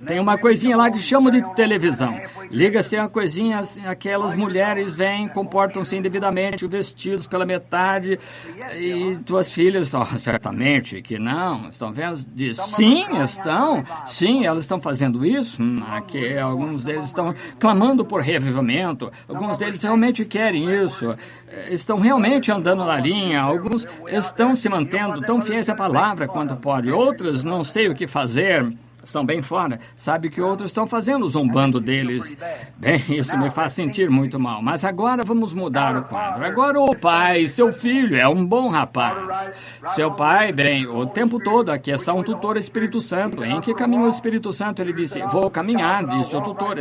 Tem uma coisinha lá que chamam de televisão. Liga-se a coisinha, aquelas mulheres vêm, comportam-se indevidamente, vestidos pela metade, e tuas filhas, certamente que não, estão vendo? Diz, sim, estão, sim, elas estão fazendo isso, aqui, alguns deles estão clamando por reavivamento, alguns deles realmente querem isso, estão realmente andando na linha, alguns estão se mantendo tão fiéis à palavra quanto pode, outros não sei o que fazer, estão bem fora. Sabe que outros estão fazendo, zombando deles. Bem, isso me faz sentir muito mal. Mas agora vamos mudar o quadro. Agora o pai, seu filho, é um bom rapaz. Seu pai, bem, o tempo todo aqui está um tutor Espírito Santo. Em que caminho o Espírito Santo? Ele disse, vou caminhar, disse o tutor.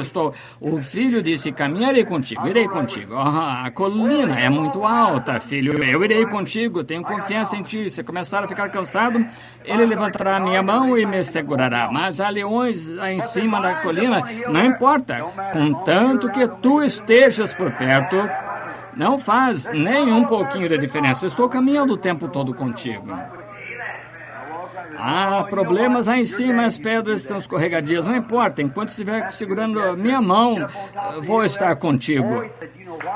O filho disse, caminharei contigo, irei contigo. A colina é muito alta, filho. Eu irei contigo, tenho confiança em ti. Se começar a ficar cansado, ele levantará a minha mão e me segurará. Mas há leões lá em cima da colina, não importa, contanto que tu estejas por perto, não faz nem um pouquinho de diferença. Estou caminhando o tempo todo contigo. Há problemas lá em cima, as pedras estão escorregadias, não importa, enquanto estiver segurando a minha mão, vou estar contigo.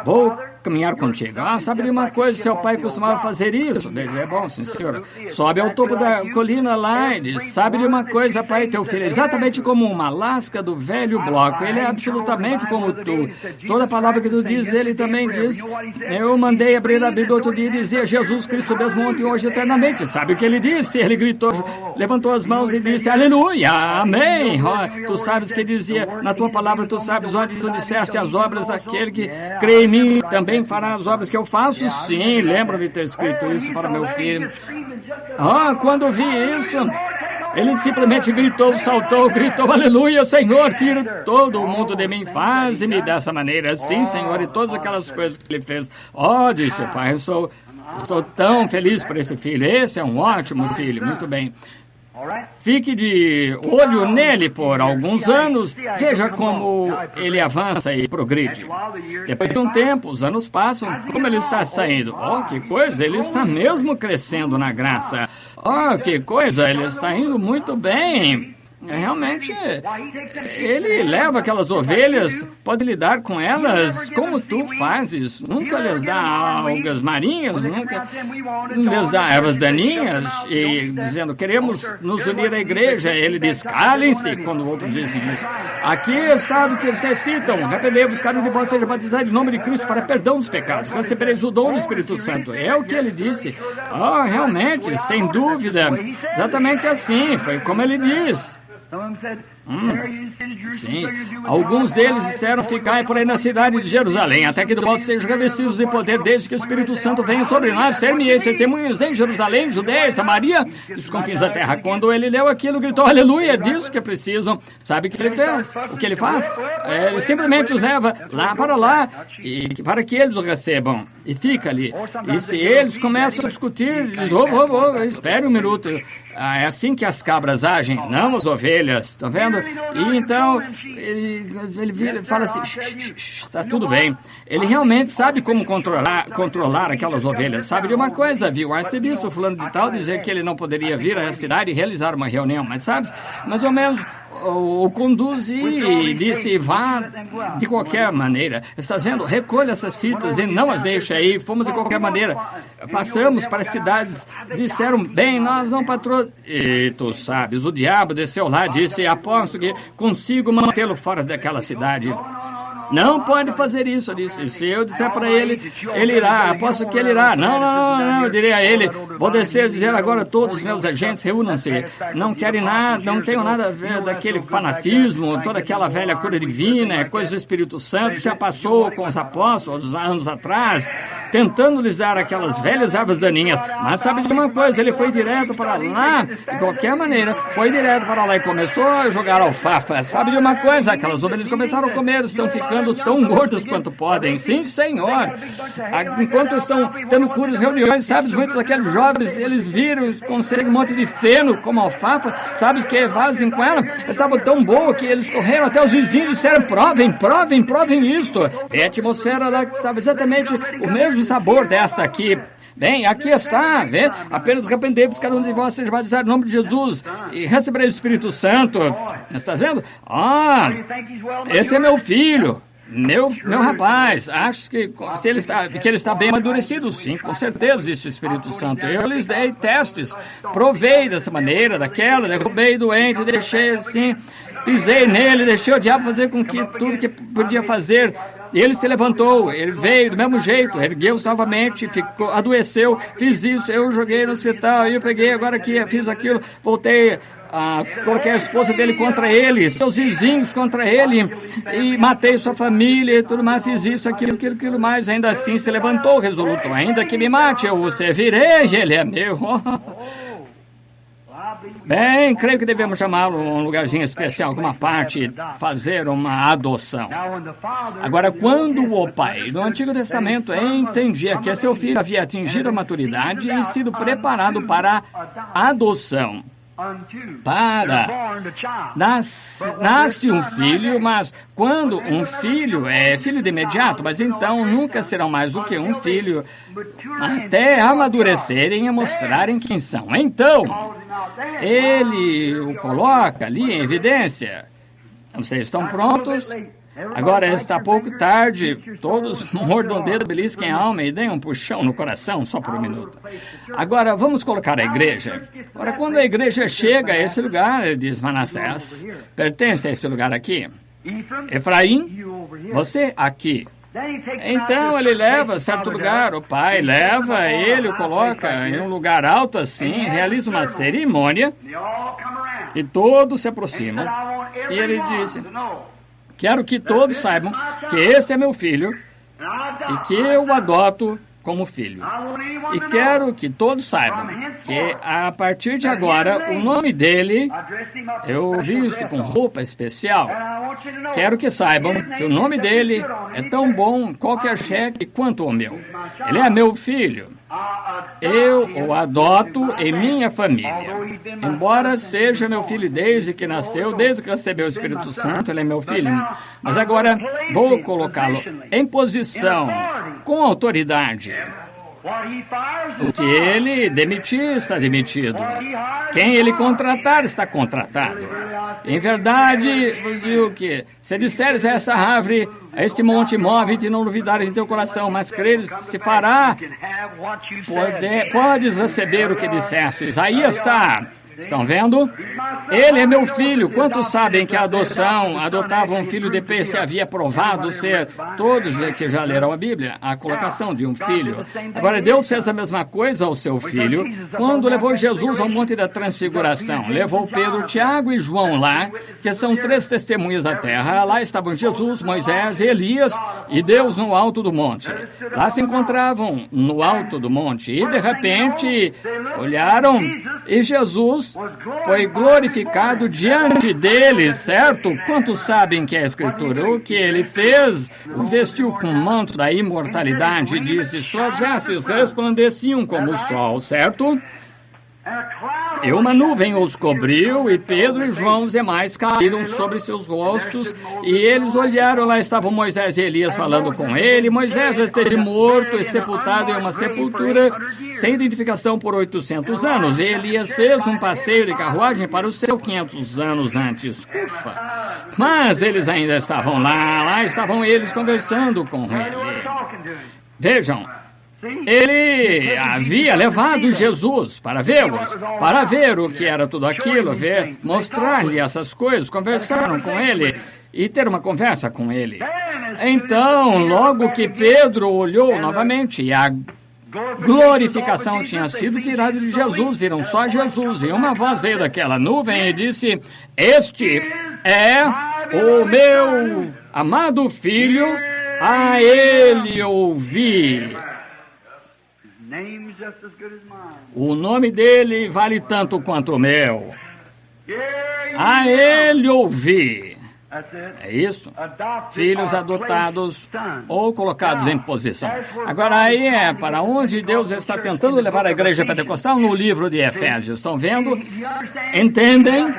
Vou caminhar contigo. Sabe de uma coisa, seu pai costumava fazer isso? É bom, sim, senhora. Sobe ao topo da colina lá e diz, sabe de uma coisa, pai, teu filho é exatamente como uma lasca do velho bloco. Ele é absolutamente como tu. Toda palavra que tu diz, ele também diz. Eu mandei abrir a Bíblia outro dia e dizia Jesus Cristo mesmo ontem, hoje, eternamente. Sabe o que ele disse? Ele gritou, levantou as mãos e disse, aleluia, amém. Tu sabes que dizia, na tua palavra tu sabes onde tu disseste as obras daquele que crê em mim, também fará as obras que eu faço? Sim, lembro-me de ter escrito isso para meu filho. Quando vi isso, ele simplesmente gritou, saltou, gritou, aleluia, Senhor, tira todo o mundo de mim, faze-me dessa maneira. Sim, Senhor, e todas aquelas coisas que ele fez. Disse o pai, estou tão feliz por esse filho. Esse é um ótimo filho, muito bem. Fique de olho nele por alguns anos, veja como ele avança e progride. Depois de um tempo, os anos passam, como ele está saindo? Que coisa, ele está mesmo crescendo na graça. Que coisa, ele está indo muito bem. Realmente, ele leva aquelas ovelhas, pode lidar com elas como tu fazes. Nunca lhes dá algas marinhas, nunca lhes dá ervas daninhas, e dizendo, queremos nos unir à igreja. Ele diz, calem-se, quando outros dizem isso. Aqui está o que necessitam. Arrependei-vos, cada um de vós seja batizado em nome de Cristo para perdão dos pecados. Recebereis o dom do Espírito Santo. É o que ele disse. Realmente, sem dúvida. Exatamente assim, foi como ele diz. Sim, alguns deles disseram, ficai por aí na cidade de Jerusalém, até que do alto sejam revestidos de poder, desde que o Espírito Santo venha sobre nós, ser-me-eis testemunhas em Jerusalém, Judeia, Samaria, dos confins da terra. Quando ele leu aquilo, gritou, aleluia, é disso que precisam. Sabe o que ele fez? O que ele faz? Ele simplesmente os leva lá, e para que eles o recebam. E fica ali. E se eles começam a discutir, eles espere um minuto. É assim que as cabras agem, não as ovelhas, tá vendo? E então, ele fala assim, está tudo bem. Ele realmente sabe como controlar aquelas ovelhas. Sabe de uma coisa, viu? O arcebispo fulano de tal dizer que ele não poderia vir à cidade e realizar uma reunião, mas sabe, mais ou menos o conduz e disse, vá de qualquer maneira. Está dizendo, recolha essas fitas e não as deixe aí, fomos de qualquer maneira. Passamos para as cidades, disseram, bem, nós não patrocinamos. E tu sabes, o diabo desceu lá, disse, aposto que consigo mantê-lo fora daquela cidade. Não pode fazer isso, eu disse. Se eu disser para ele, ele irá. Aposto que ele irá. Não, eu direi a ele. Vou descer e dizer agora, todos os meus agentes reúnam-se. Não querem nada, não tenho nada a ver daquele fanatismo, toda aquela velha cura divina, coisa do Espírito Santo, já passou com os apóstolos anos atrás, tentando lhes dar aquelas velhas ervas daninhas. Mas sabe de uma coisa, ele foi direto para lá, de qualquer maneira, foi direto para lá e começou a jogar alfafa. Sabe de uma coisa, aquelas ovelhas começaram a comer, estão ficando tão gordos quanto podem. Sim, Senhor. Enquanto estão tendo curas, reuniões, sabes, muitos daqueles jovens, eles viram, conseguem um monte de feno como alfafa, sabes que fazem com ela? Estava tão boa que eles correram até os vizinhos e disseram, provem isto. E a atmosfera lá que estava exatamente o mesmo sabor desta aqui. Bem, aqui está, vê? Apenas arrependei-vos, cada um de vós seja batizado em nome de Jesus e receberei o Espírito Santo. Está vendo? Esse é meu filho. Meu rapaz, acho que ele está bem amadurecido, sim, com certeza existe o Espírito Santo. Eu lhes dei testes, provei dessa maneira, daquela, derrubei doente, deixei assim, pisei nele, deixei o diabo fazer com que tudo que podia fazer. Ele se levantou, ele veio do mesmo jeito, ergueu-se novamente, adoeceu, fiz isso, eu joguei no hospital, eu peguei, agora aqui, fiz aquilo, voltei, coloquei a esposa dele contra ele, seus vizinhos contra ele, e matei sua família e tudo mais, fiz isso, aquilo mais, ainda assim se levantou, resoluto, ainda que me mate, eu o servirei, ele é meu. Bem, creio que devemos chamá-lo um lugarzinho especial, alguma parte, fazer uma adoção. Agora, quando o pai do Antigo Testamento entendia que seu filho havia atingido a maturidade e sido preparado para a adoção, nasce um filho, mas quando um filho é filho de imediato, mas então nunca serão mais do que um filho, até amadurecerem e mostrarem quem são. Então, ele o coloca ali em evidência. Vocês estão prontos? Agora está pouco tarde, todos mordam o dedo, belisquem a alma e deem um puxão no coração, só por um minuto. Agora, vamos colocar a igreja. Agora, quando a igreja chega a esse lugar, ele diz, Manassés, pertence a esse lugar aqui. Efraim, você aqui. Então ele leva a certo lugar, o pai leva ele, o coloca em um lugar alto assim, realiza uma cerimônia e todos se aproximam. E ele disse, quero que todos saibam que esse é meu filho e que eu o adoto como filho. E quero que todos saibam que a partir de agora o nome dele, eu visto com roupa especial. Quero que saibam que o nome dele é tão bom qualquer cheque quanto o meu. Ele é meu filho. Eu o adoto em minha família. Embora seja meu filho desde que nasceu, desde que recebeu o Espírito Santo, ele é meu filho. Mas agora vou colocá-lo em posição, com autoridade. O que ele demitir, está demitido. Quem ele contratar, está contratado. Em verdade, vos digo que, se disseres a essa árvore, a este monte, move-te e não duvidares em teu coração, mas creres que se fará, podes receber o que dissestes. Aí está. Estão vendo? Ele é meu filho. Quantos sabem que a adoção, adotava um filho depois se havia provado ser, todos que já leram a Bíblia, a colocação de um filho. Agora, Deus fez a mesma coisa ao seu filho quando levou Jesus ao Monte da Transfiguração. Levou Pedro, Tiago e João lá, que são 3 testemunhas da terra. Lá estavam Jesus, Moisés, Elias e Deus no alto do monte. Lá se encontravam no alto do monte e, de repente, olharam e Jesus foi glorificado diante deles, certo? Quantos sabem que é a Escritura? O que ele fez? O vestiu com o manto da imortalidade e disse, suas vestes resplandeciam como o sol, certo? E uma nuvem os cobriu, e Pedro e João os demais caíram sobre seus rostos, e eles olharam, lá estavam Moisés e Elias falando com ele. Moisés esteve morto e sepultado em uma sepultura sem identificação por 800 anos, e Elias fez um passeio de carruagem para o céu 500 anos antes. Ufa! Mas eles ainda estavam lá estavam eles conversando com ele. Vejam, ele havia levado Jesus para vê-los, para ver o que era tudo aquilo, mostrar-lhe essas coisas, conversaram com ele e ter uma conversa com ele. Então, logo que Pedro olhou novamente e a glorificação tinha sido tirada de Jesus, viram só Jesus, e uma voz veio daquela nuvem e disse, este é o meu amado filho, a ele ouvi. O nome dele vale tanto quanto o meu. A ele ouvi. É isso. Filhos adotados ou colocados em posição. Agora aí é para onde Deus está tentando levar a igreja pentecostal no livro de Efésios. Estão vendo? Entendem?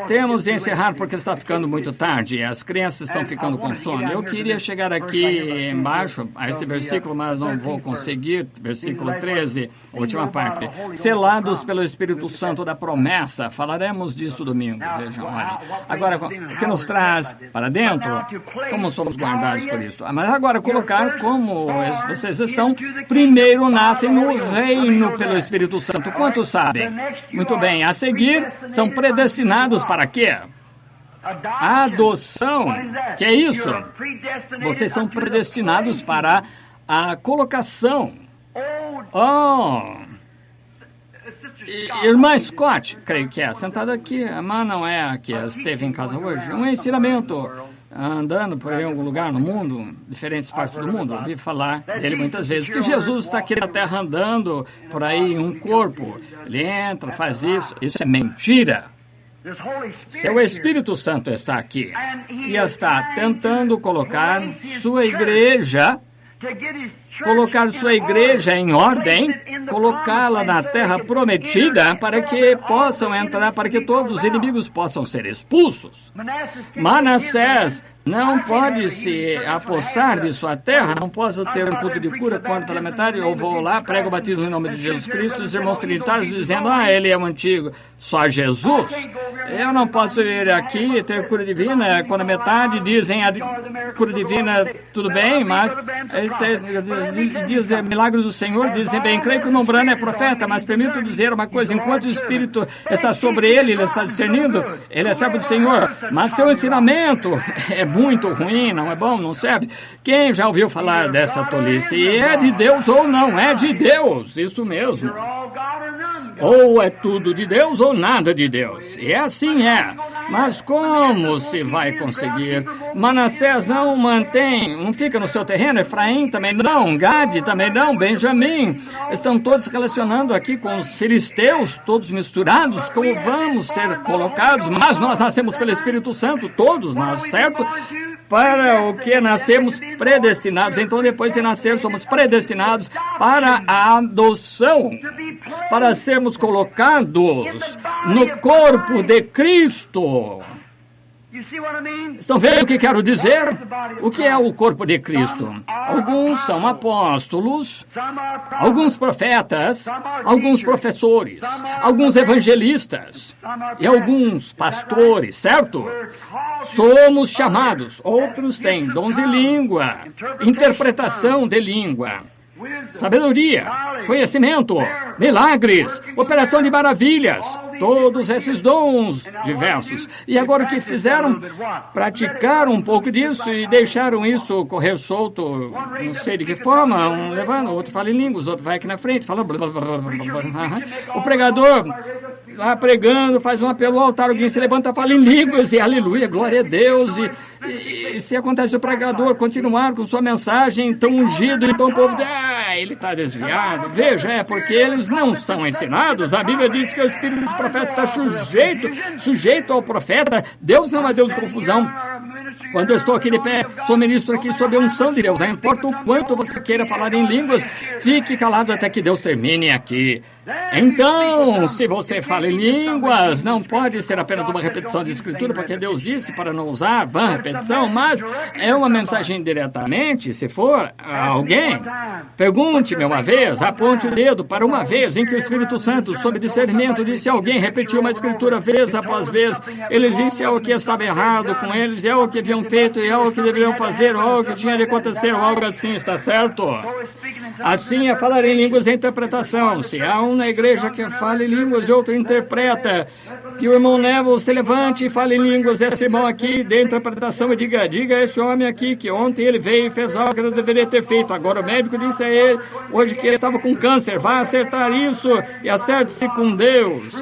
Temos de encerrar porque está ficando muito tarde. As crianças estão ficando com sono. Eu queria chegar aqui embaixo a este versículo, mas não vou conseguir. Versículo 13, última parte. Selados pelo Espírito Santo da promessa. Falaremos disso domingo. Vejam, olha. Agora, o que nos traz para dentro, como somos guardados por isso. Mas agora colocar como vocês estão, primeiro nascem no reino pelo Espírito Santo. Quantos sabem? Muito bem, a seguir são predestinados para quê? A adoção. Que é isso? Vocês são predestinados para a colocação. Irmã Scott, creio que é, sentada aqui, mas não é aqui, esteve em casa hoje. Um ensinamento, andando por aí em algum lugar no mundo, diferentes partes do mundo, ouvi falar dele muitas vezes, que Jesus está aqui na terra andando por aí em um corpo. Ele entra, faz isso é mentira. Seu Espírito Santo está aqui e está tentando colocar sua igreja em ordem, colocá-la na terra prometida para que possam entrar, para que todos os inimigos possam ser expulsos. Manassés não pode se apossar de sua terra, não posso ter um culto de cura quando pela metade eu vou lá, prego o batismo em nome de Jesus Cristo, os irmãos trinitários dizendo, ele é o antigo, só Jesus. Eu não posso vir aqui e ter cura divina, quando a metade dizem a cura divina, tudo bem, mas dizem milagres do Senhor, dizem bem, creio que o irmão Branham é profeta, mas permito dizer uma coisa, enquanto o Espírito está sobre ele está discernindo, ele é servo do Senhor, mas seu ensinamento é muito ruim, não é bom, não serve. Quem já ouviu falar dessa tolice? E é de Deus ou não é de Deus, isso mesmo. Ou é tudo de Deus ou nada de Deus. E assim é. Mas como se vai conseguir? Manassés não não fica no seu terreno, Efraim também não, Gade também não, Benjamim. Estão todos relacionando aqui com os filisteus, todos misturados, como vamos ser colocados, mas nós nascemos pelo Espírito Santo, todos nós, certo? Para o que nascemos predestinados. Então, depois de nascer, somos predestinados para a adoção, para sermos colocados no corpo de Cristo. Estão vendo o que quero dizer? O que é o corpo de Cristo? Alguns são apóstolos, alguns profetas, alguns professores, alguns evangelistas e alguns pastores, certo? Somos chamados, outros têm dons de língua, interpretação de língua, sabedoria, conhecimento, milagres, operação de maravilhas, todos esses dons diversos. E agora o que fizeram? Praticaram um pouco disso e deixaram isso correr solto, não sei de que forma, um levando, outro fala em línguas, outro vai aqui na frente, fala... O pregador lá pregando, faz um apelo ao altar, alguém se levanta, fala em línguas e aleluia, glória a Deus. E se acontece o pregador continuar com sua mensagem tão ungido, então o povo diz, ele está desviado. Veja, é porque eles não são ensinados. A Bíblia diz que o espírito dos profetas está sujeito ao profeta. Deus não é Deus de confusão. Quando eu estou aqui de pé, sou ministro aqui sob a unção de Deus. Não importa o quanto você queira falar em línguas, fique calado até que Deus termine aqui. Então, se você fala em línguas, não pode ser apenas uma repetição de escritura, porque Deus disse para não usar vã repetição, mas é uma mensagem diretamente, se for alguém. Pergunte-me uma vez, aponte o dedo para uma vez em que o Espírito Santo, sob discernimento, disse a alguém, repetiu uma escritura vez após vez. Ele disse algo que estava errado com eles, é o que haviam feito, é o que deveriam fazer, ou algo que tinha de acontecer, ou algo assim, está certo? Assim é falar em línguas e interpretação. Se há um na igreja que fala em línguas e outro interpreta, que o irmão Neville se levante e fale em línguas, esse irmão aqui dê interpretação e diga a esse homem aqui que ontem ele veio e fez algo que ele deveria ter feito. Agora o médico disse a ele, hoje que ele estava com câncer, vá acertar isso e acerte-se com Deus.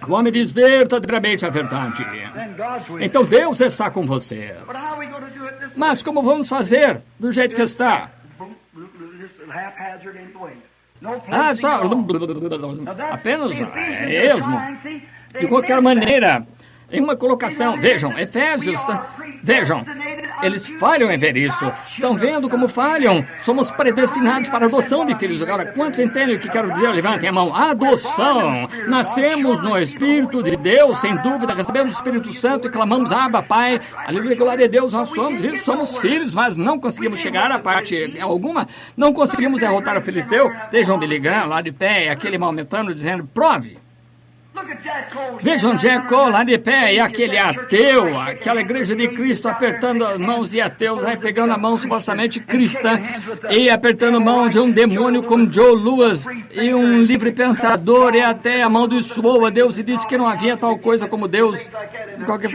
O homem diz verdadeiramente a verdade. Então Deus está com vocês. Mas como vamos fazer do jeito que está? Só apenas esmo. De qualquer maneira, em uma colocação. Vejam, Efésios, vejam, eles falham em ver isso. Estão vendo como falham? Somos predestinados para a adoção de filhos. Agora, quantos entendem o que quero dizer? Levantem a mão. Adoção. Nascemos no Espírito de Deus, sem dúvida. Recebemos o Espírito Santo e clamamos, Abba, Pai. Aleluia, glória a Deus, nós somos isso. Somos filhos, mas não conseguimos chegar a parte alguma. Não conseguimos derrotar o filisteu. Vejam Billy Graham lá de pé, aquele maometano dizendo, prove. Vejam Jack Cole lá de pé e aquele ateu, aquela igreja de Cristo apertando as mãos de ateus, aí pegando a mão supostamente cristã e apertando a mão de um demônio como Joe Louis e um livre pensador e até a mão do suou a Deus e disse que não havia tal coisa como Deus,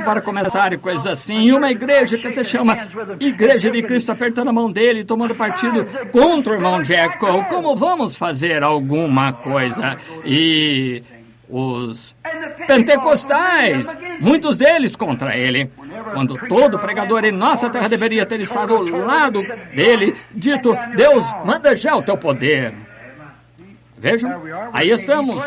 para começar e coisas assim. E uma igreja que se chama Igreja de Cristo apertando a mão dele, tomando partido contra o irmão Jack Cole. Como vamos fazer alguma coisa? E os pentecostais, muitos deles contra ele, quando todo pregador em nossa terra deveria ter estado ao lado dele, dito, Deus, manda já o teu poder. Vejam, aí estamos.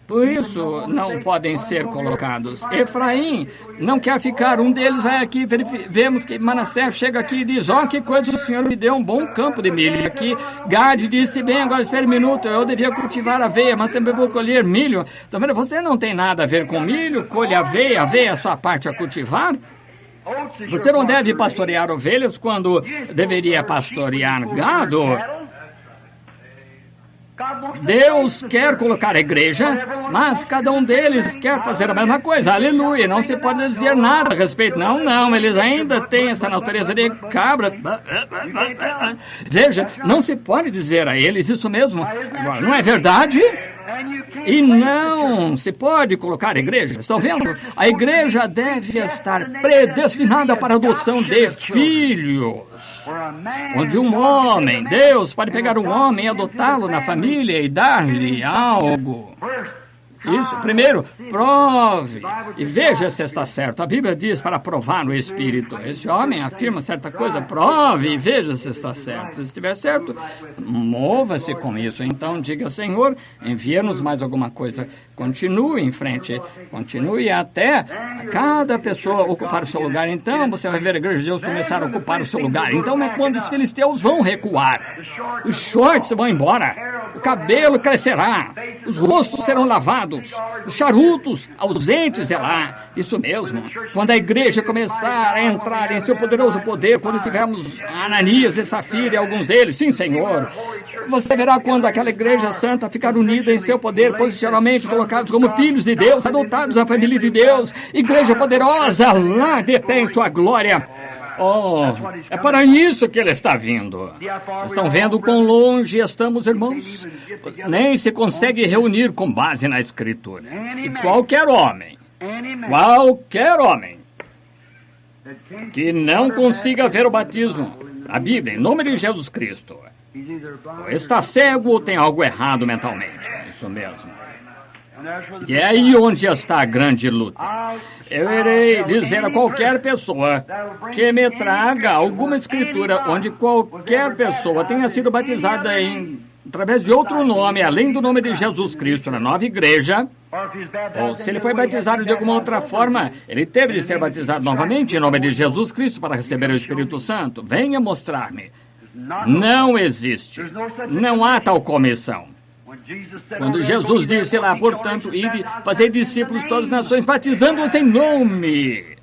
Por isso não podem ser colocados. Efraim não quer ficar. Um deles vai aqui, vemos que Manassés chega aqui e diz, que coisa, o Senhor me deu um bom campo de milho. Aqui Gade disse, bem, agora espere um minuto, eu devia cultivar aveia, mas também vou colher milho. Também você não tem nada a ver com milho, colhe aveia é a sua parte a cultivar. Você não deve pastorear ovelhas quando deveria pastorear gado. Deus quer colocar a igreja, mas cada um deles quer fazer a mesma coisa. Aleluia, não se pode dizer nada a respeito. Não, eles ainda têm essa natureza de cabra. Veja, não se pode dizer a eles isso mesmo. Agora, não é verdade? E não se pode colocar a igreja. Estão vendo? A igreja deve estar predestinada para a adoção de filhos. Onde um homem, Deus pode pegar um homem e adotá-lo na família e dar-lhe algo. Isso, primeiro, prove e veja se está certo. A Bíblia diz para provar no Espírito. Esse homem afirma certa coisa, prove e veja se está certo. Se estiver certo, mova-se com isso. Então, diga, Senhor, envia-nos mais alguma coisa. Continue em frente, continue até cada pessoa ocupar o seu lugar. Então, você vai ver a igreja de Deus começar a ocupar o seu lugar. Então, é quando os filisteus vão recuar. Os shorts vão embora. O cabelo crescerá. Os rostos serão lavados. Os charutos ausentes é lá. Isso mesmo. Quando a igreja começar a entrar em seu poderoso poder, quando tivermos Ananias e Safira e alguns deles, sim, Senhor, você verá quando aquela igreja santa ficar unida em seu poder, posicionalmente colocados como filhos de Deus, adotados na família de Deus, igreja poderosa lá de pé em sua glória. É para isso que ele está vindo. Estão vendo quão longe estamos, irmãos? Nem se consegue reunir com base na Escritura. E qualquer homem que não consiga ver o batismo, a Bíblia, em nome de Jesus Cristo, ou está cego ou tem algo errado mentalmente. Isso mesmo. E é aí onde está a grande luta. Eu irei dizer a qualquer pessoa que me traga alguma escritura onde qualquer pessoa tenha sido batizada através de outro nome, além do nome de Jesus Cristo, na nova igreja, ou se ele foi batizado de alguma outra forma, ele teve de ser batizado novamente em nome de Jesus Cristo para receber o Espírito Santo. Venha mostrar-me. Não existe. Não há tal comissão. Quando Jesus disse lá, portanto, ide, fazer discípulos de todas as nações, batizando-os em nome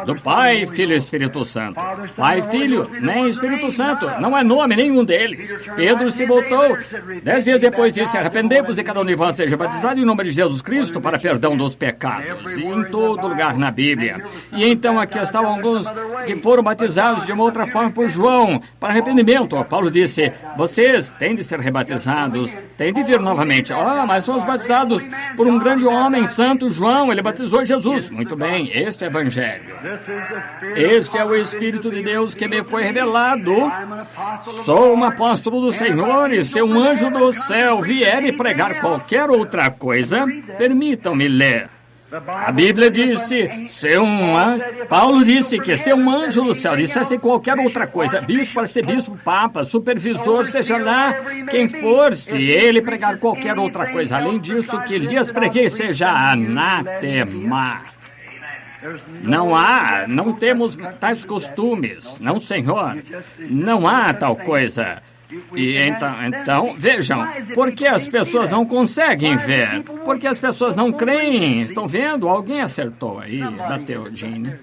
do Pai, Filho e Espírito Santo. Pai, Filho, nem Espírito Santo. Não é nome nenhum deles. Pedro se voltou. 10 dias depois disse, arrependei-vos e cada um de vós seja batizado em nome de Jesus Cristo para perdão dos pecados. E em todo lugar na Bíblia. E então aqui estavam alguns que foram batizados de uma outra forma por João, para arrependimento. Paulo disse, vocês têm de ser rebatizados, têm de vir novamente. Mas somos batizados por um grande homem santo, João, ele batizou Jesus. Muito bem, este é o Evangelho. Este é o Espírito de Deus que me foi revelado. Sou um apóstolo do Senhor e se um anjo do céu vier e pregar qualquer outra coisa, permitam-me ler. A Bíblia disse, Paulo disse que se um anjo do céu dissesse qualquer outra coisa, bispo, arcebispo, papa, supervisor, seja lá quem for, se ele pregar qualquer outra coisa, além disso que lhes preguei, seja anatema. Não temos tais costumes. Não, senhor. Não há tal coisa. E então, vejam, por que as pessoas não conseguem ver? Porque as pessoas não creem. Estão vendo? Alguém acertou aí, bateu, Gene.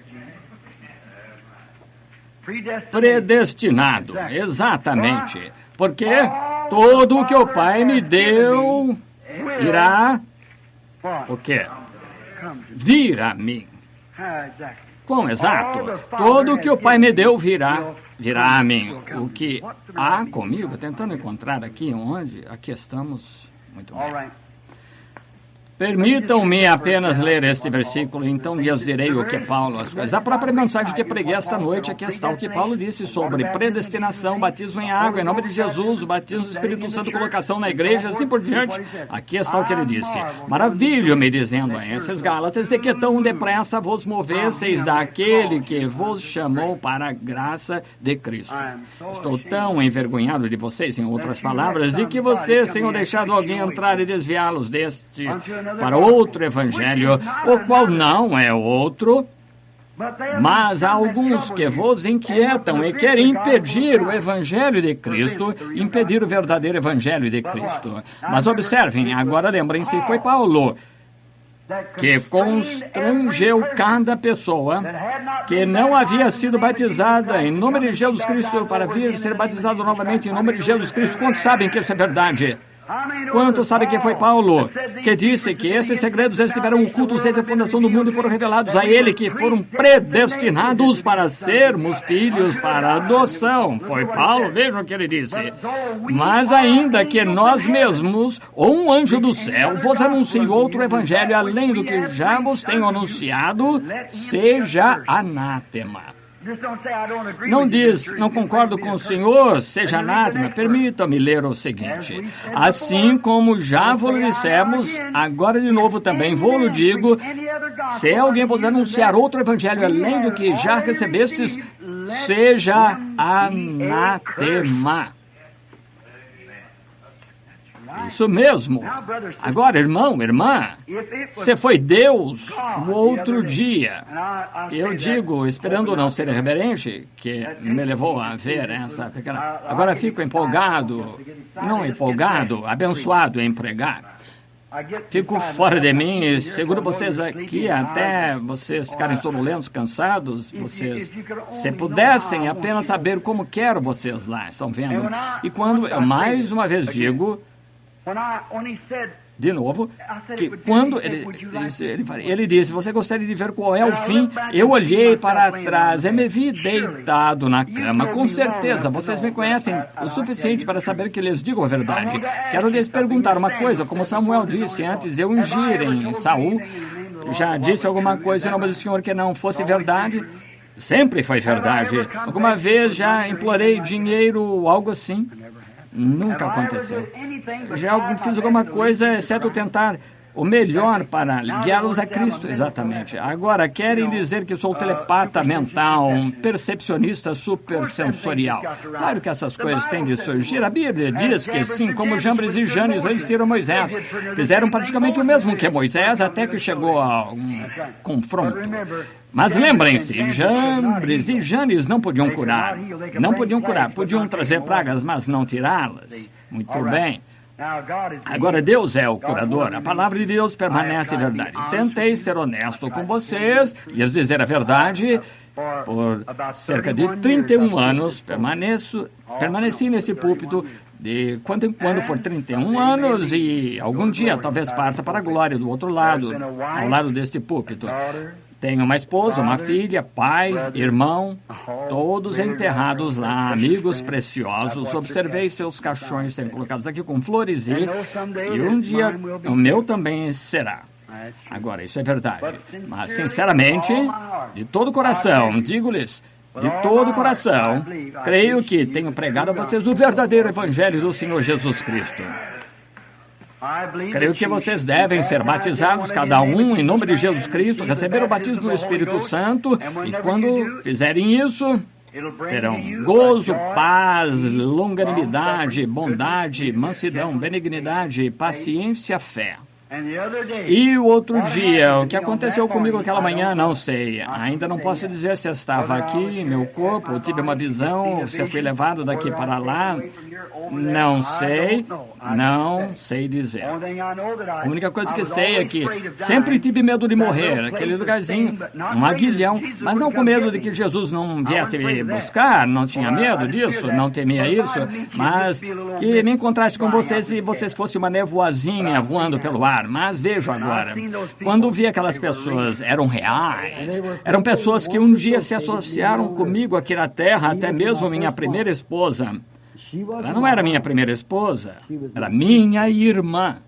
Predestinado, exatamente. Porque tudo o que o Pai me deu irá, o quê? Vir a mim. Quão exato? Tudo o que o Pai me deu virá a mim. O que há comigo, tentando encontrar aqui onde, aqui estamos, muito bem. Permitam-me apenas ler este versículo, então lhes direi o que Paulo, as coisas. A própria mensagem que preguei esta noite, aqui está o que Paulo disse sobre predestinação, batismo em água, em nome de Jesus, o batismo do Espírito Santo, colocação na igreja, assim por diante. Aqui está o que ele disse. Maravilho-me, dizendo a esses Gálatas, de que tão depressa vos movesseis daquele que vos chamou para a graça de Cristo. Estou tão envergonhado de vocês, em outras palavras, de que vocês tenham deixado alguém entrar e desviá-los deste para outro evangelho, o qual não é outro, mas há alguns que vos inquietam e querem impedir o evangelho de Cristo, impedir o verdadeiro evangelho de Cristo. Mas observem, agora lembrem-se, foi Paulo que constrangeu cada pessoa que não havia sido batizada em nome de Jesus Cristo para vir ser batizado novamente em nome de Jesus Cristo. Quantos sabem que isso é verdade? Quantos sabem que foi Paulo que disse que esses segredos estiveram ocultos desde a fundação do mundo e foram revelados a ele, que foram predestinados para sermos filhos para adoção? Foi Paulo, vejam o que ele disse. Mas ainda que nós mesmos, ou um anjo do céu, vos anuncie outro evangelho além do que já vos tenho anunciado, seja anátema. Não diz, não concordo com o senhor, seja anátema. Permita-me ler o seguinte. Assim como já vos dissemos, agora de novo também vou-lo digo, se alguém vos anunciar outro evangelho além do que já recebestes, seja anátema. Isso mesmo. Agora, irmão, irmã, se foi Deus o outro dia, eu digo, esperando não ser irreverente, que me levou a ver essa pequena... Agora fico empolgado, não empolgado, abençoado em pregar. Fico fora de mim e seguro vocês aqui até vocês ficarem sonolentos, cansados, vocês, se pudessem apenas saber como quero vocês lá, estão vendo? E quando eu mais uma vez digo... De novo, que quando ele disse, você gostaria de ver qual é o fim? Eu olhei para trás e me vi deitado na cama. Com certeza, vocês me conhecem o suficiente para saber que lhes digo a verdade. Quero lhes perguntar uma coisa, como Samuel disse antes de eu ungir em Saul, já disse alguma coisa em nome do Senhor que não fosse verdade? Sempre foi verdade. Alguma vez já implorei dinheiro, algo assim? Nunca aconteceu. Já fiz alguma coisa, exceto tentar o melhor para guiá-los a Cristo, exatamente. Agora, querem dizer que sou telepata mental, um percepcionista supersensorial. Claro que essas coisas têm de surgir. A Bíblia diz que sim, como Jambres e Janes resistiram a Moisés. Fizeram praticamente o mesmo que Moisés, até que chegou a um confronto. Mas lembrem-se, Jambres e Janes não podiam curar. Não podiam curar. Podiam trazer pragas, mas não tirá-las. Muito bem. Agora, Deus é o curador. A palavra de Deus permanece verdade. Tentei ser honesto com vocês, lhes dizer a verdade. Por cerca de 31 anos, permaneci nesse púlpito de quando em quando por 31 anos e algum dia talvez parta para a glória do outro lado, ao lado deste púlpito. Tenho uma esposa, uma filha, pai, irmão, todos enterrados lá, amigos preciosos. Observei seus caixões sendo colocados aqui com flores e um dia o meu também será. Agora, isso é verdade. Mas, sinceramente, de todo o coração, digo-lhes, de todo o coração, creio que tenho pregado a vocês o verdadeiro Evangelho do Senhor Jesus Cristo. Creio que vocês devem ser batizados, cada um, em nome de Jesus Cristo, receber o batismo do Espírito Santo, e quando fizerem isso, terão gozo, paz, longanimidade, bondade, mansidão, benignidade, paciência, fé. E o outro dia, o que aconteceu comigo aquela manhã, não sei. Ainda não posso dizer se estava aqui em meu corpo, eu tive uma visão, se eu fui levado daqui para lá. Não sei dizer. A única coisa que sei é que sempre tive medo de morrer, aquele lugarzinho, um aguilhão, mas não com medo de que Jesus não viesse me buscar, não tinha medo disso, não temia isso, mas que me encontrasse com vocês e vocês fossem uma nevoazinha voando pelo ar. Mas vejo agora, quando vi aquelas pessoas, eram reais, eram pessoas que um dia se associaram comigo aqui na Terra, até mesmo minha primeira esposa. Ela não era minha primeira esposa, era minha irmã.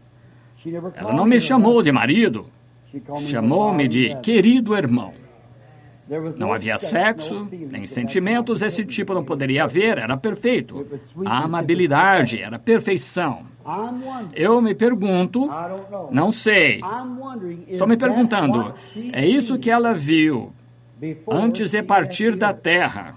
Ela não me chamou de marido, chamou-me de querido irmão. Não havia sexo, nem sentimentos, esse tipo não poderia haver, era perfeito. A amabilidade era perfeição. Eu me pergunto, não sei, estou me perguntando, é isso que ela viu antes de partir da terra,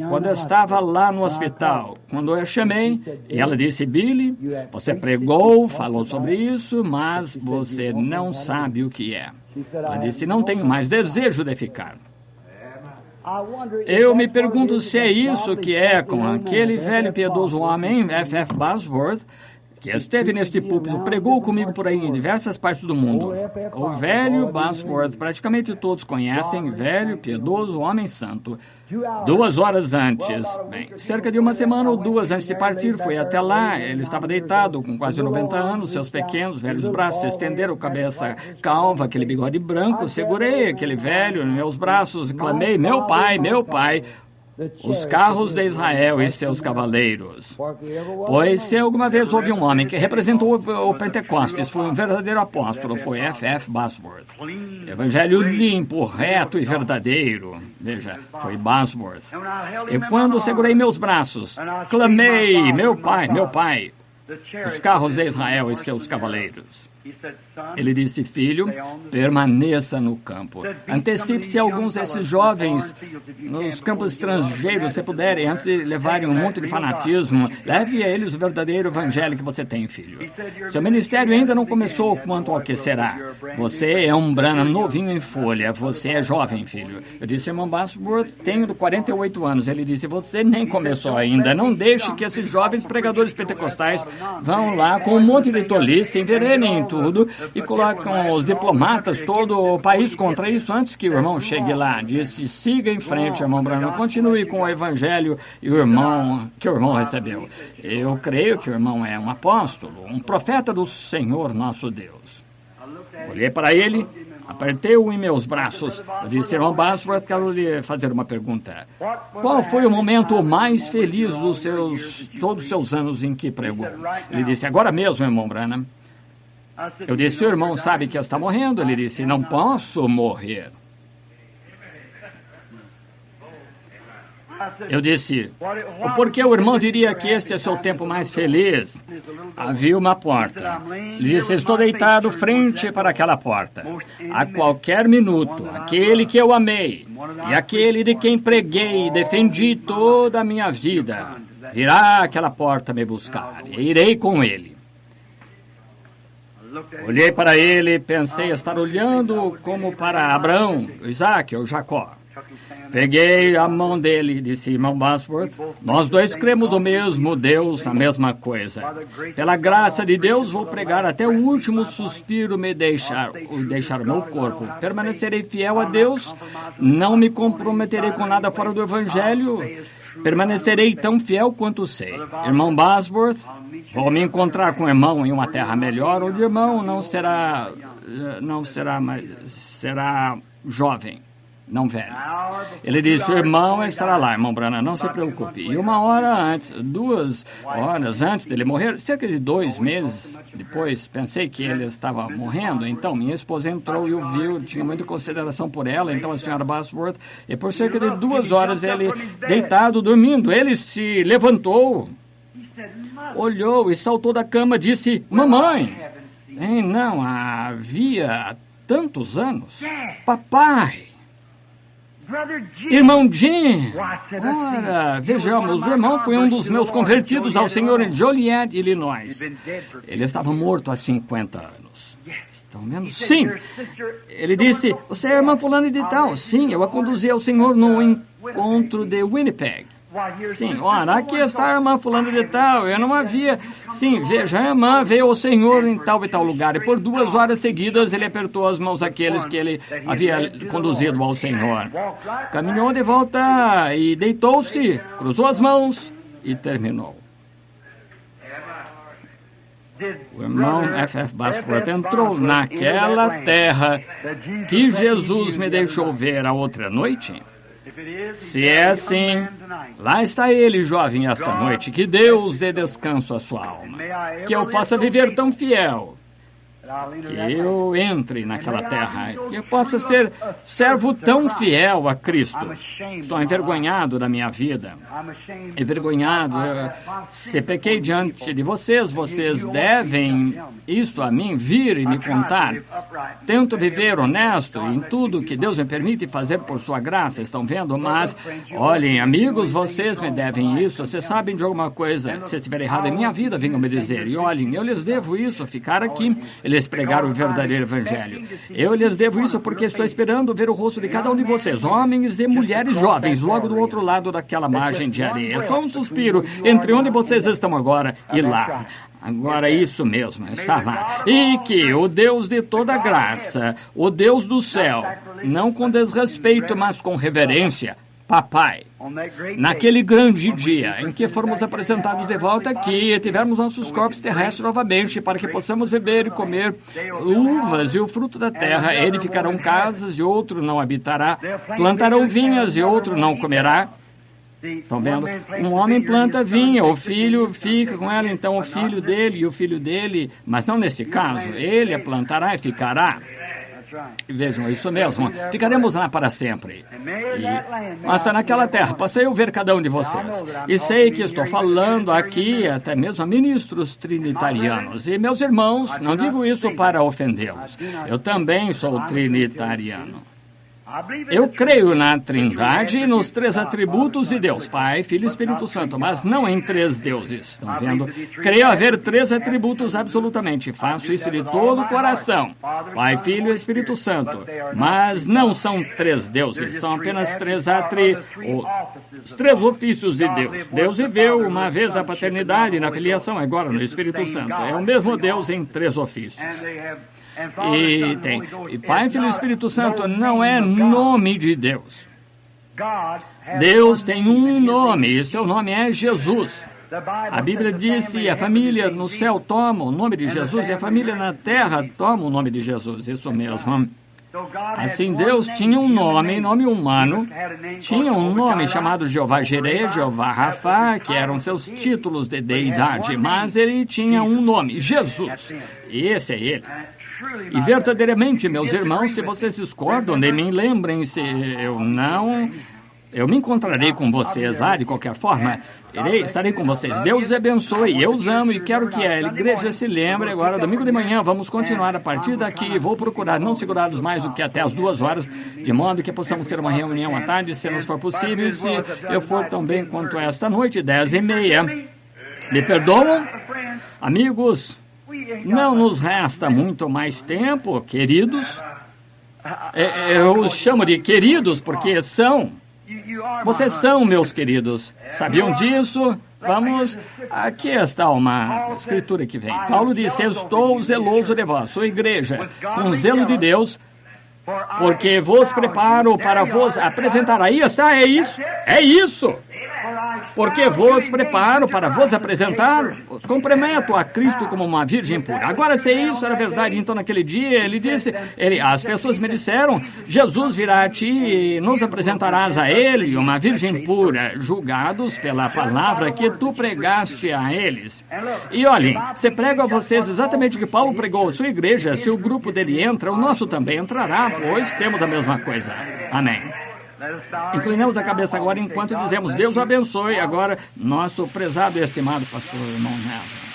quando eu estava lá no hospital, quando eu a chamei, e ela disse, Billy, você pregou, falou sobre isso, mas você não sabe o que é. Ela disse, não tenho mais desejo de ficar. Eu me pergunto se é isso que é com aquele velho piedoso homem, F.F. Bosworth, que esteve neste púlpito, pregou comigo por aí em diversas partes do mundo. O velho Bosworth, praticamente todos conhecem, velho, piedoso, homem santo. 2 horas antes, cerca de uma semana ou 2 antes de partir, fui até lá, ele estava deitado, com quase 90 anos, seus pequenos, velhos braços se estenderam, cabeça calva, aquele bigode branco, segurei aquele velho nos meus braços e clamei, meu pai, os carros de Israel e seus cavaleiros. Pois se alguma vez houve um homem que representou o Pentecostes, foi um verdadeiro apóstolo, foi F.F. Bosworth. Evangelho limpo, reto e verdadeiro. Veja, foi Bosworth. E quando segurei meus braços, clamei, meu pai, os carros de Israel e seus cavaleiros. Ele disse, filho, permaneça no campo. Antecipe-se alguns desses jovens nos campos estrangeiros, se puderem, antes de levarem um monte de fanatismo. Leve a eles o verdadeiro evangelho que você tem, filho. Seu ministério ainda não começou quanto ao que será. Você é um Branham novinho em folha. Você é jovem, filho. Eu disse, irmão Bosworth, tenho 48 anos. Ele disse, você nem começou ainda. Não deixe que esses jovens pregadores pentecostais vão lá com um monte de tolice, envenenem tudo e colocam os diplomatas, todo o país contra isso antes que o irmão chegue lá. Disse, siga em frente, irmão Branham, continue com o evangelho que o irmão recebeu. Eu creio que o irmão é um apóstolo, um profeta do Senhor nosso Deus. Olhei para ele, apertei-o em meus braços. Eu disse, irmão Bosworth, quero lhe fazer uma pergunta. Qual foi o momento mais feliz todos os seus anos em que pregou? Ele disse, agora mesmo, irmão Branham. Eu disse, o irmão sabe que está morrendo? Ele disse, não posso morrer. Eu disse, por que o irmão diria que este é seu tempo mais feliz? Havia uma porta. Ele disse, estou deitado frente para aquela porta. A qualquer minuto, aquele que eu amei e aquele de quem preguei e defendi toda a minha vida, virá àquela porta me buscar e irei com ele. Olhei para ele e pensei estar olhando como para Abraão, Isaac ou Jacó. Peguei a mão dele e disse, irmão Bosworth, nós dois cremos o mesmo Deus, a mesma coisa. Pela graça de Deus, vou pregar até o último suspiro me deixar o meu corpo. Permanecerei fiel a Deus, não me comprometerei com nada fora do Evangelho, permanecerei tão fiel quanto sei. Irmão Bosworth, vou me encontrar com o irmão em uma terra melhor, onde o irmão será jovem, não velho. Ele disse, o irmão estará lá, irmão Branham, não se preocupe. E 1 hora antes, 2 horas antes dele morrer, cerca de 2 meses depois, pensei que ele estava morrendo, então minha esposa entrou e o viu, tinha muita consideração por ela, então a senhora Bosworth, e por cerca de 2 horas ele, deitado, dormindo, ele se levantou, olhou e saltou da cama, disse, mamãe, não havia tantos anos, papai. Irmão Jim, ora, vejamos, o irmão foi um dos meus convertidos ao Senhor em Joliet, Illinois. Ele estava morto há 50 anos. Estão vendo? Sim. Ele disse, você é a irmã fulana de tal? Sim, eu a conduzi ao Senhor no encontro de Winnipeg. Sim, ora, aqui está a irmã fulana de tal, eu não havia... Sim, veja, a irmã veio ao Senhor em tal e tal lugar, e por 2 horas seguidas ele apertou as mãos daqueles que ele havia conduzido ao Senhor. Caminhou de volta e deitou-se, cruzou as mãos e terminou. O irmão F.F. Bosworth entrou naquela terra que Jesus me deixou ver a outra noite. Se é assim, lá está ele, jovem, esta noite. Que Deus dê descanso à sua alma. Que eu possa viver tão fiel. Que eu entre naquela terra. Que eu possa ser servo tão fiel a Cristo. Estou envergonhado da minha vida. Envergonhado. Se pequei diante de vocês, vocês devem, isto a mim, vir e me contar. Tento viver honesto em tudo que Deus me permite fazer por sua graça. Estão vendo? Mas, olhem, amigos, vocês me devem isso. Vocês sabem de alguma coisa. Se estiver errado em minha vida, venham me dizer. E olhem, eu lhes devo isso, ficar aqui. Eles pregaram o verdadeiro evangelho. Eu lhes devo isso porque estou esperando ver o rosto de cada um de vocês, homens e mulheres jovens, logo do outro lado daquela margem de areia. Só um suspiro entre onde vocês estão agora e lá. Agora, isso mesmo, está lá. E que o Deus de toda graça, o Deus do céu, não com desrespeito, mas com reverência, Papai, naquele grande dia em que formos apresentados de volta aqui e tivermos nossos corpos terrestres novamente, para que possamos beber e comer uvas e o fruto da terra, edificarão casas e outro não habitará, plantarão vinhas e outro não comerá. Estão vendo? Um homem planta vinha, o filho fica com ela, então o filho dele e o filho dele, mas não nesse caso, ele a plantará e ficará. Vejam, isso mesmo, ficaremos lá para sempre. Mas naquela terra, passei a ver cada um de vocês. E sei que estou falando aqui até mesmo a ministros trinitarianos. E meus irmãos, não digo isso para ofendê-los. Eu também sou trinitariano. Eu creio na Trindade e nos 3 atributos de Deus, Pai, Filho e Espírito Santo, mas não em 3 deuses, estão vendo? Creio haver 3 atributos absolutamente, faço isso de todo o coração, Pai, Filho e Espírito Santo, mas não são 3 deuses, são apenas 3 os 3 ofícios de Deus. Deus viveu uma vez a paternidade na filiação, agora no Espírito Santo, é o mesmo Deus em 3 ofícios. E Pai, Filho e Espírito Santo não é nome de Deus. Deus tem um nome, e seu nome é Jesus. A Bíblia diz que a família no céu toma o nome de Jesus e a família na terra toma o nome de Jesus, isso mesmo. Assim, Deus tinha um nome humano, tinha um nome chamado Jeová Jireh, Jeová Rafa, que eram seus títulos de deidade, mas ele tinha um nome, Jesus, e esse é ele. E verdadeiramente, meus irmãos, se vocês discordam de mim, lembrem-se, eu me encontrarei com vocês lá, de qualquer forma, estarei com vocês. Deus os abençoe, eu os amo e quero que a igreja se lembre agora, domingo de manhã, vamos continuar a partir daqui, vou procurar não segurá-los mais do que até as 2 horas, de modo que possamos ter uma reunião à tarde, se nos for possível, se eu for tão bem quanto esta noite, 10h30. Me perdoam? Amigos, não nos resta muito mais tempo, queridos. Eu os chamo de queridos porque são. Vocês são meus queridos. Sabiam disso? Vamos. Aqui está uma escritura que vem. Paulo disse: estou zeloso de vós, sua igreja, com zelo de Deus, porque vos preparo para vos apresentar. Aí está, é isso. É isso. Porque vos preparo para vos apresentar, os comprometo a Cristo como uma virgem pura. Agora, se isso era verdade, então naquele dia ele disse, as pessoas me disseram, Jesus virá a ti e nos apresentarás a ele, uma virgem pura, julgados pela palavra que tu pregaste a eles. E olhem, se prego a vocês exatamente o que Paulo pregou à sua igreja, se o grupo dele entra, o nosso também entrará, pois temos a mesma coisa. Amém. Inclinamos a cabeça agora enquanto dizemos Deus o abençoe. Agora, nosso prezado e estimado pastor irmão Neva.